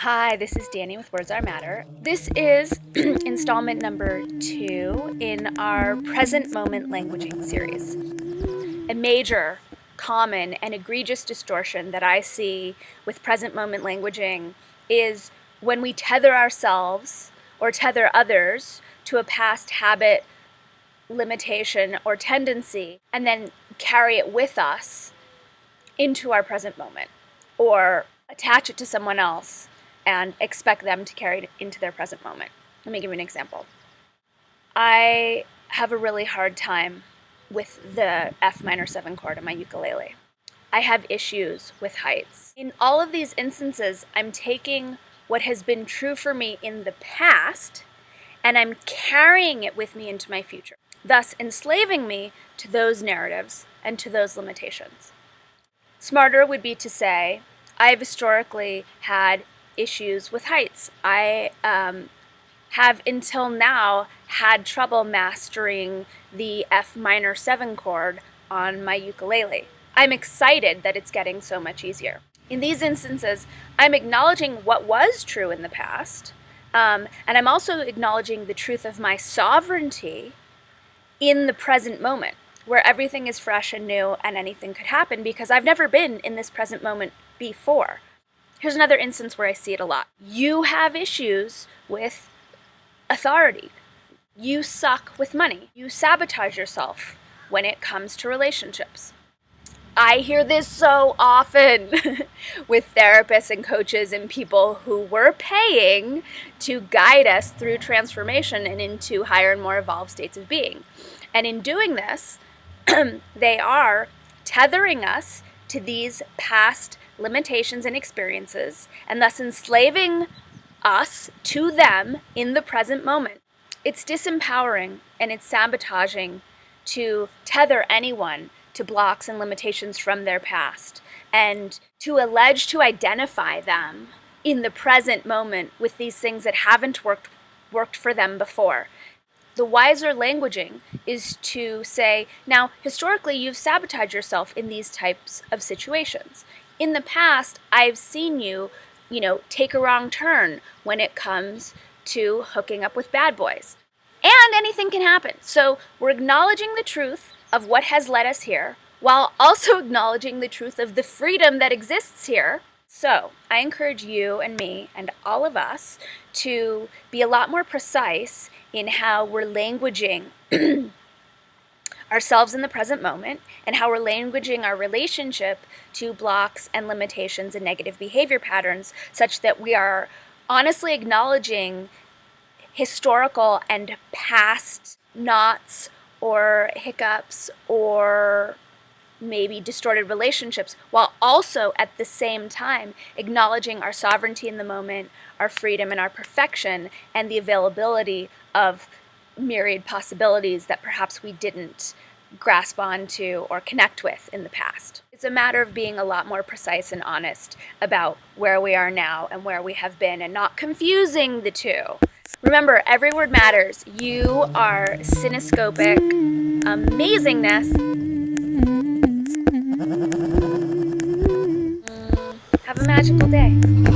Hi, this is Danny with Words Are Matter. This is installment number 2 in our present moment languaging series. A major, common, and egregious distortion that I see with present moment languaging is when we tether ourselves or tether others to a past habit, limitation, or tendency, and then carry it with us into our present moment, or attach it to someone else and expect them to carry it into their present moment. Let me give you an example. I have a really hard time with the F minor 7 chord on my ukulele. I have issues with heights. In all of these instances, I'm taking what has been true for me in the past and I'm carrying it with me into my future, thus enslaving me to those narratives and to those limitations. Smarter would be to say, I've historically had issues with heights. I have until now had trouble mastering the F minor 7 chord on my ukulele. I'm excited that it's getting so much easier. In these instances, I'm acknowledging what was true in the past, and I'm also acknowledging the truth of my sovereignty in the present moment, where everything is fresh and new and anything could happen because I've never been in this present moment before. Here's another instance where I see it a lot. You have issues with authority. You suck with money. You sabotage yourself when it comes to relationships. I hear this so often with therapists and coaches and people who we're paying to guide us through transformation and into higher and more evolved states of being. And in doing this, they are tethering us to these past limitations and experiences, and thus enslaving us to them in the present moment. It's disempowering and it's sabotaging to tether anyone to blocks and limitations from their past and to allege to identify them in the present moment with these things that haven't worked for them before. The wiser languaging is to say, now, historically, you've sabotaged yourself in these types of situations. In the past, I've seen you, take a wrong turn when it comes to hooking up with bad boys. And anything can happen. So we're acknowledging the truth of what has led us here, while also acknowledging the truth of the freedom that exists here. So I encourage you and me and all of us to be a lot more precise in how we're languaging ourselves in the present moment and how we're languaging our relationship to blocks and limitations and negative behavior patterns, such that we are honestly acknowledging historical and past knots or hiccups or maybe distorted relationships, while also at the same time acknowledging our sovereignty in the moment, our freedom and our perfection, and the availability of myriad possibilities that perhaps we didn't grasp onto or connect with in the past. It's a matter of being a lot more precise and honest about where we are now and where we have been, and not confusing the two. Remember, every word matters. You are cinescopic amazingness. Have a magical day.